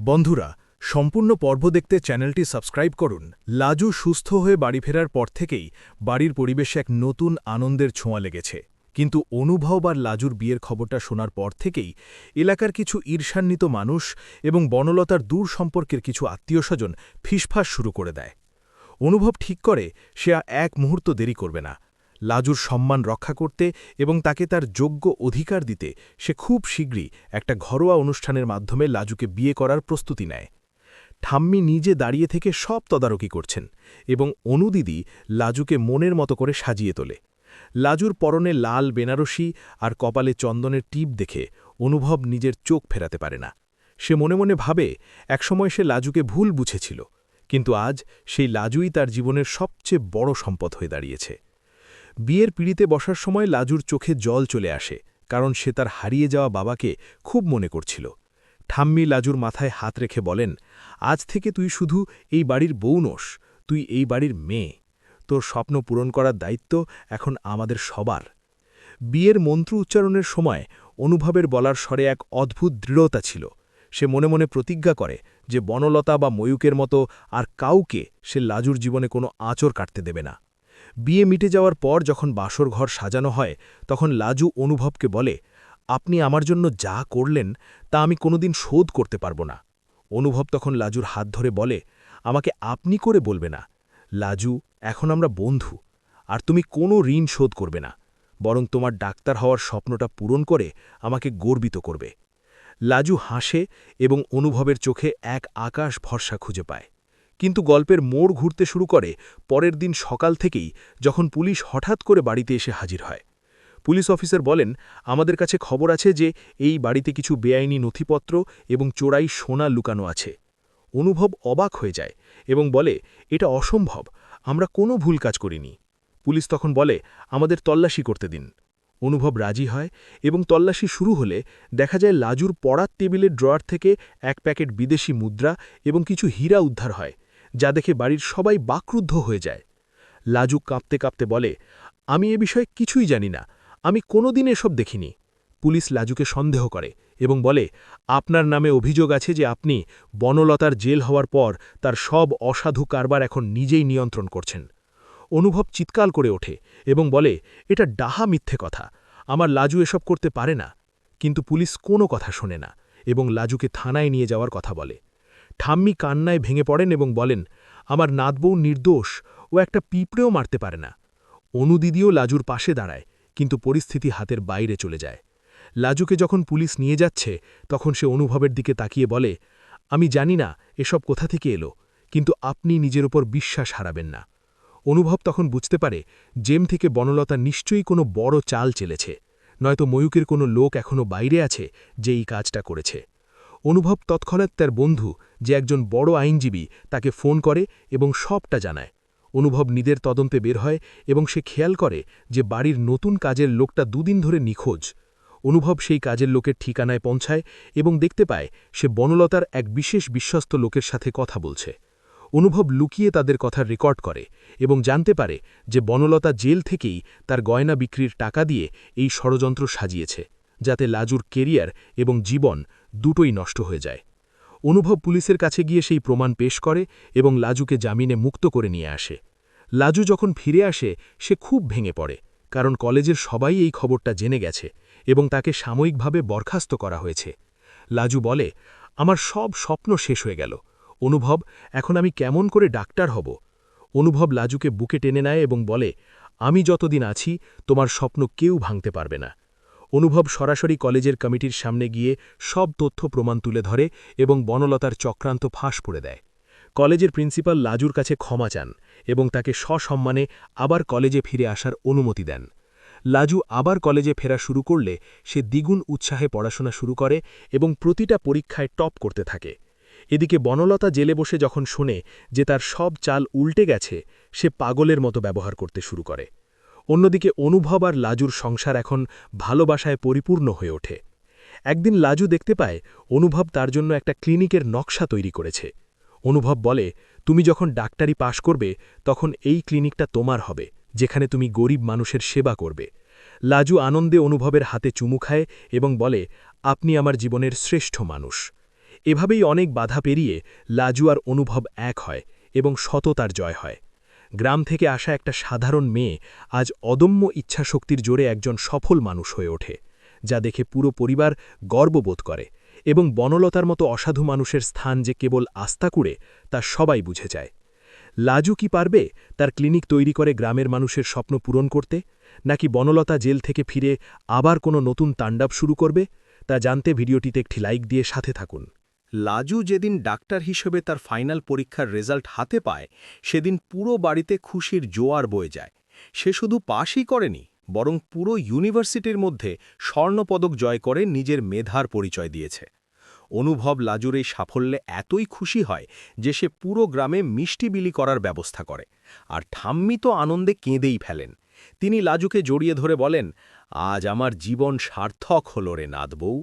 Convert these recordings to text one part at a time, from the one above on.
বন্ধুরা, সম্পূর্ণ পর্ব দেখতে চ্যানেলটি সাবস্ক্রাইব করুন। লাজু সুস্থ হয়ে বাড়ি ফেরার পর থেকেই বাড়ির পরিবেশে এক নতুন আনন্দের ছোঁয়া লেগেছে। কিন্তু অনুভব আর লাজুর বিয়ের খবরটা শোনার পর থেকেই এলাকার কিছু ঈর্ষান্বিত মানুষ এবং বনলতার দূর সম্পর্কের কিছু আত্মীয়স্বজন ফিসফাস শুরু করে দেয়। অনুভব ঠিক করে সে আর এক মুহূর্ত দেরি করবে না। লাজুর সম্মান রক্ষা করতে এবং তাকে তার যোগ্য অধিকার দিতে সে খুব শীঘ্রই একটা ঘরোয়া অনুষ্ঠানের মাধ্যমে লাজুকে বিয়ে করার প্রস্তুতি নেয়। ঠাম্মি নিজে দাঁড়িয়ে থেকে সব তদারকি করছেন এবং অনুদিদি লাজুকে মনের মতো করে সাজিয়ে তোলে। লাজুর পরনে লাল বেনারসি আর কপালে চন্দনের টিপ দেখে অনুভব নিজের চোখ ফেরাতে পারে না। সে মনে মনে ভাবে একসময় সে লাজুকে ভুল বুঝেছিল, কিন্তু আজ সেই লাজুই তার জীবনের সবচেয়ে বড় সম্পদ হয়ে দাঁড়িয়েছে। বিয়ের পিঁড়িতে বসার সময় লাজুর চোখে জল চলে আসে, কারণ সে তার হারিয়ে যাওয়া বাবাকে খুব মনে করছিল। ঠাম্মি লাজুর মাথায় হাত রেখে বলেন, আজ থেকে তুই শুধু এই বাড়ির বউ নোস, তুই এই বাড়ির মেয়ে। তোর স্বপ্ন পূরণ করার দায়িত্ব এখন আমাদের সবার। বিয়ের মন্ত্র উচ্চারণের সময় অনুভবের বলার স্বরে এক অদ্ভুত দৃঢ়তা ছিল। সে মনে মনে প্রতিজ্ঞা করে যে বনলতা বা ময়ূকের মতো আর কাউকে সে লাজুর জীবনে কোনো আঁচড় কাটতে দেবে না। বিয়ে মিটে যাওয়ার পর যখন বাসর ঘর সাজানো হয়, তখন লাজু অনুভবকে বলে, আপনি আমার জন্য যা করলেন তা আমি কোনোদিন শোধ করতে পারব না। অনুভব তখন লাজুর হাত ধরে বলে, আমাকে আপনি করে বলবে না লাজু, এখন আমরা বন্ধু, আর তুমি কোনো ঋণ শোধ করবে না, বরং তোমার ডাক্তার হওয়ার স্বপ্নটা পূরণ করে আমাকে গর্বিত করবে। লাজু হাসে এবং অনুভবের চোখে এক আকাশ ভরসা খুঁজে পায়। কিন্তু গল্পের মোড় ঘুরতে শুরু করে পরের দিন সকাল থেকেই, যখন পুলিশ হঠাৎ করে বাড়িতে এসে হাজির হয়। পুলিশ অফিসার বলেন, আমাদের কাছে খবর আছে যে এই বাড়িতে কিছু বেআইনি নথিপত্র এবং চোরাই সোনা লুকানো আছে। অনুভব অবাক হয়ে যায় এবং বলে, এটা অসম্ভব, আমরা কোনো ভুল কাজ করিনি। পুলিশ তখন বলে, আমাদের তল্লাশি করতে দিন। অনুভব রাজি হয় এবং তল্লাশি শুরু হলে দেখা যায় লাজুর পড়ার টেবিলের ড্রয়ার থেকে এক প্যাকেট বিদেশি মুদ্রা এবং কিছু হীরা উদ্ধার হয়, যা দেখে বাড়ির সবাই বাকরুদ্ধ হয়ে যায়। লাজু কাঁপতে কাঁপতে বলে, আমি এ বিষয়ে কিছুই জানি না, আমি কোনোদিন এসব দেখিনি। পুলিশ লাজুকে সন্দেহ করে এবং বলে, আপনার নামে অভিযোগ আছে যে আপনি বনলতার জেল হওয়ার পর তার সব অসাধু কারবার এখন নিজেই নিয়ন্ত্রণ করছেন। অনুভব চিৎকার করে ওঠে এবং বলে, এটা ডাহা মিথ্যে কথা, আমার লাজু এসব করতে পারে না। কিন্তু পুলিশ কোনো কথা শোনে না এবং লাজুকে থানায় নিয়ে যাওয়ার কথা বলে। ঠাম্মি কান্নায় ভেঙে পড়েন এবং বলেন, আমার নাতবউ নির্দোষ, ও একটা পিঁপড়েও মারতে পারে না। অনুদিদিও লাজুর পাশে দাঁড়ায়, কিন্তু পরিস্থিতি হাতের বাইরে চলে যায়। লাজুকে যখন পুলিশ নিয়ে যাচ্ছে, তখন সে অনুভবের দিকে তাকিয়ে বলে, আমি জানি না এসব কোথা থেকে এলো, কিন্তু আপনি নিজের ওপর বিশ্বাস হারাবেন না। অনুভব তখন বুঝতে পারে জেম থেকে বনলতা নিশ্চয়ই কোনো বড় চাল চেলেছে, নয়তো ময়ূকের কোনো লোক এখনও বাইরে আছে যে এই কাজটা করেছে। অনুভব তৎক্ষণাৎ তার বন্ধু, যে একজন বড় আইনজীবী, তাকে ফোন করে এবং সবটা জানায়। অনুভব নিজের তদন্তে বের হয় এবং সে খেয়াল করে যে বাড়ির নতুন কাজের লোকটা দুদিন ধরে নিখোঁজ। অনুভব সেই কাজের লোকের ঠিকানায় পৌঁছায় এবং দেখতে পায় সে বনলতার এক বিশেষ বিশ্বস্ত লোকের সাথে কথা বলছে। অনুভব লুকিয়ে তাদের কথা রেকর্ড করে এবং জানতে পারে যে বনলতা জেল থেকেই তার গয়না বিক্রির টাকা দিয়ে এই ষড়যন্ত্র সাজিয়েছে, যাতে লাজুর কেরিয়ার এবং জীবন দুটোই নষ্ট হয়ে যায়। অনুভব পুলিশের কাছে গিয়ে সেই প্রমাণ পেশ করে এবং লাজুকে জামিনে মুক্ত করে নিয়ে আসে। লাজু যখন ফিরে আসে সে খুব ভেঙে পড়ে, কারণ কলেজের সবাই এই খবরটা জেনে গেছে এবং তাকে সাময়িকভাবে বরখাস্ত করা হয়েছে। লাজু বলে, আমার সব স্বপ্ন শেষ হয়ে গেল অনুভব, এখন আমি কেমন করে ডাক্তার হব। অনুভব লাজুকে বুকে টেনে নেয় এবং বলে, আমি যতদিন আছি তোমার স্বপ্ন কেউ ভাঙতে পারবে না। অনুভব সরাসরি কলেজের কমিটির সামনে গিয়ে সব তথ্য প্রমাণ তুলে ধরে এবং বনলতার চক্রান্ত ফাঁস করে দেয়। কলেজের প্রিন্সিপাল লাজুর কাছে ক্ষমা চান এবং তাকে সসম্মানে আবার কলেজে ফিরে আসার অনুমতি দেন। লাজু আবার কলেজে ফেরা শুরু করলে সে দ্বিগুণ উৎসাহে পড়াশোনা শুরু করে এবং প্রতিটা পরীক্ষায় টপ করতে থাকে। এদিকে বনলতা জেলে বসে যখন শোনে যে তার সব চাল উল্টে গেছে, সে পাগলের মতো ব্যবহার করতে শুরু করে। অন্যদিকে অনুভব আর লাজুর সংসার এখন ভালোবাসায় পরিপূর্ণ হয়ে ওঠে। একদিন লাজু দেখতে পায় অনুভব তার জন্য একটা ক্লিনিকের নকশা তৈরি করেছে। অনুভব বলে, তুমি যখন ডাক্তারি পাশ করবে তখন এই ক্লিনিকটা তোমার হবে, যেখানে তুমি গরিব মানুষের সেবা করবে। লাজু আনন্দে অনুভবের হাতে চুমু খায় এবং বলে, আপনি আমার জীবনের শ্রেষ্ঠ মানুষ। এভাবেই অনেক বাধা পেরিয়ে লাজু আর অনুভব এক হয় এবং সততার জয় হয়। গ্রাম থেকে আসা একটা সাধারণ মেয়ে আজ অদম্য ইচ্ছাশক্তির জোরে একজন সফল মানুষ হয়ে ওঠে, যা দেখে পুরো পরিবার গর্ববোধ করে এবং বনলতার মতো অসাধু মানুষের স্থান যে কেবল আস্তাকুড়ে তা সবাই বুঝে যায়। লাজু কি পারবে তার ক্লিনিক তৈরি করে গ্রামের মানুষের স্বপ্ন পূরণ করতে, নাকি বনলতা জেল থেকে ফিরে আবার কোনো নতুন তাণ্ডব শুরু করবে, তা জানতে ভিডিওটিতে একটি লাইক দিয়ে সাথে থাকুন। লাজু যেদিন ডাক্তার হিসেবে তার ফাইনাল পরীক্ষার রেজাল্ট হাতে পায়, সেদিন পুরো বাড়িতে খুশির জোয়ার বয়ে যায়। সে শুধু পাশই করেনি, বরং পুরো ইউনিভার্সিটির মধ্যে স্বর্ণপদক জয় করে নিজের মেধার পরিচয় দিয়েছে। অনুভব লাজুর এই সাফল্যে এতই খুশি হয় যে সে পুরো গ্রামে মিষ্টি বিলি করার ব্যবস্থা করে, আর ঠাম্মি তো আনন্দে কেঁদেই ফেলেন। তিনি লাজুকে জড়িয়ে ধরে বলেন, আজ আমার জীবন সার্থক হল রে নাদবউ।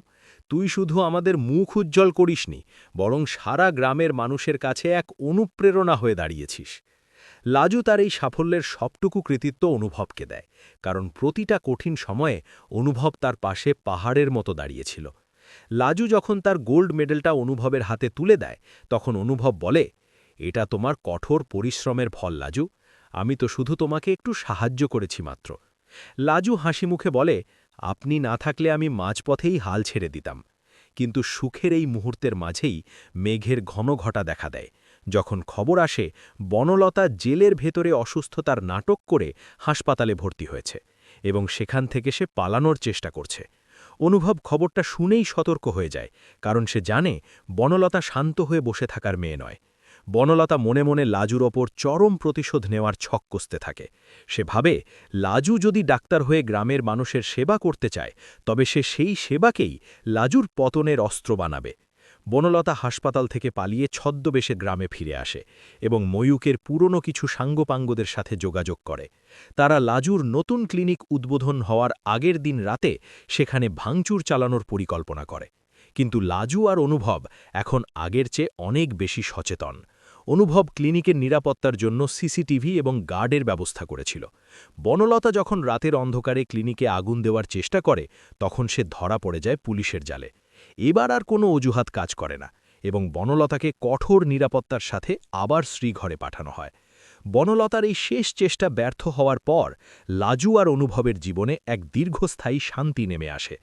তুই শুধু আমাদের মুখ উজ্জ্বল করিসনি, বরং সারা গ্রামের মানুষের কাছে এক অনুপ্রেরণা হয়ে দাঁড়িয়েছিস। লাজু তার এই সাফল্যের সবটুকু কৃতিত্ব অনুভবকে দেয়, কারণ প্রতিটা কঠিন সময়ে অনুভব তার পাশে পাহাড়ের মতো দাঁড়িয়েছিল। লাজু যখন তার গোল্ড মেডেলটা অনুভবের হাতে তুলে দেয়, তখন অনুভব বলে, এটা তোমার কঠোর পরিশ্রমের ফল লাজু, আমি তো শুধু তোমাকে একটু সাহায্য করেছি মাত্র। লাজু হাসি মুখে বলে, আপনি না থাকলে আমি মাঝপথেই হাল ছেড়ে দিতাম। কিন্তু সুখের এই মুহূর্তের মাঝেই মেঘের ঘন ঘটা দেখা দেয়, যখন খবর আসে বনলতা জেলের ভেতরে অসুস্থতার নাটক করে হাসপাতালে ভর্তি হয়েছে এবং সেখান থেকে সে পালানোর চেষ্টা করছে। অনুভব খবরটা শুনেই সতর্ক হয়ে যায়, কারণ সে জানে বনলতা শান্ত হয়ে বসে থাকার মেয়ে নয়। বনলতা মনে মনে লাজুর ওপর চরম প্রতিশোধ নেওয়ার ছক কষতে থাকে। সে ভাবে, লাজু যদি ডাক্তার হয়ে গ্রামের মানুষের সেবা করতে চায়, তবে সে সেই সেবাকেই লাজুর পতনের অস্ত্র বানাবে। বনলতা হাসপাতাল থেকে পালিয়ে ছদ্মবেশে গ্রামে ফিরে আসে এবং ময়ূকের পুরনো কিছু সাঙ্গপাঙ্গদের সাথে যোগাযোগ করে। তারা লাজুর নতুন ক্লিনিক উদ্বোধন হওয়ার আগের দিন রাতে সেখানে ভাঙচুর চালানোর পরিকল্পনা করে। কিন্তু লাজু আর অনুভব এখন আগের চেয়ে অনেক বেশি সচেতন। অনুভব ক্লিনিকের নিরাপত্তার জন্য সিসিটিভি এবং গার্ডের ব্যবস্থা করেছিল। বনলতা যখন রাতের অন্ধকারে ক্লিনিকে আগুন দেওয়ার চেষ্টা করে, তখন সে ধরা পড়ে যায় পুলিশের জালে। এবার আর কোনো অজুহাত কাজ করে না এবং বনলতাকে কঠোর নিরাপত্তার সাথে আবার শ্রীঘরে পাঠানো হয়। বনলতার এই শেষ চেষ্টা ব্যর্থ হওয়ার পর লাজু আর অনুভবের জীবনে এক দীর্ঘস্থায়ী শান্তি নেমে আসে।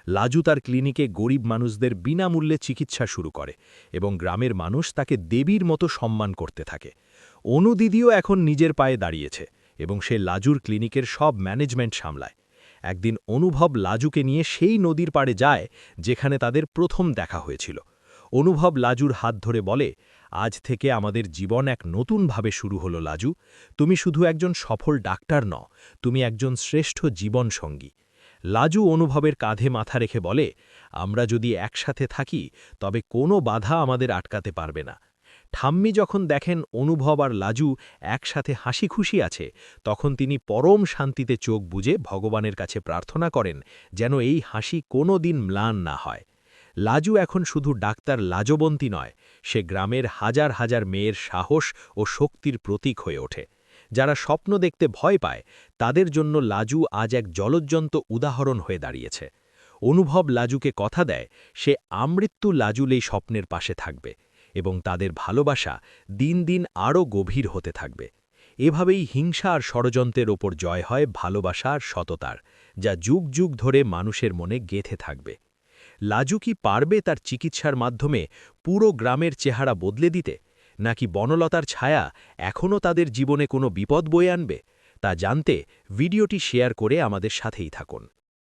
লাজু তার ক্লিনিকে গরিব মানুষদের বিনামূল্যে চিকিৎসা শুরু করে এবং গ্রামের মানুষ তাকে দেবীর মতো সম্মান করতে থাকে। অনুদিদিও এখন নিজের পায়ে দাঁড়িয়েছে এবং সে লাজুর ক্লিনিকের সব ম্যানেজমেন্ট সামলায়। একদিন অনুভব লাজুকে নিয়ে সেই নদীর পাড়ে যায় যেখানে তাদের প্রথম দেখা হয়েছিল। অনুভব লাজুর হাত ধরে বলে, আজ থেকে আমাদের জীবন এক নতুনভাবে শুরু হলো লাজু। তুমি শুধু একজন সফল ডাক্তার নও, তুমি একজন শ্রেষ্ঠ জীবনসঙ্গী। লাজু অনুভবের কাঁধে মাথা রেখে বলে, আমরা যদি একসাথে থাকি তবে কোনো বাধা আমাদের আটকাতে পারবে না। ঠাম্মি যখন দেখেন অনুভব আর লাজু একসাথে হাসি খুশি আছে, তখন তিনি পরম শান্তিতে চোখ বুজে ভগবানের কাছে প্রার্থনা করেন যেন এই হাসি কোনো দিন ম্লান না হয়। লাজু এখন শুধু ডাক্তার লাজবন্তী নয়, সে গ্রামের হাজার হাজার মেয়ের সাহস ও শক্তির প্রতীক হয়ে ওঠে। যারা স্বপ্ন দেখতে ভয় পায়, তাদের জন্য লাজু আজ এক জ্বলজ্জন্ত উদাহরণ হয়ে দাঁড়িয়েছে। অনুভব লাজুকে কথা দেয় সে আমৃত্যু লাজুল এই স্বপ্নের পাশে থাকবে এবং তাদের ভালোবাসা দিন দিন আরও গভীর হতে থাকবে। এভাবেই হিংসা আর ষড়যন্ত্রের ওপর জয় হয় ভালোবাসা আর সততার, যা যুগ যুগ ধরে মানুষের মনে গেঁথে থাকবে। লাজু কি পারবে তার চিকিৎসার মাধ্যমে পুরো গ্রামের চেহারা বদলে দিতে, নাকি বনলতার ছায়া এখনও তাদের জীবনে কোনো বিপদ বয়ে আনবে? তা জানতে ভিডিওটি শেয়ার করে আমাদের সাথেই থাকুন।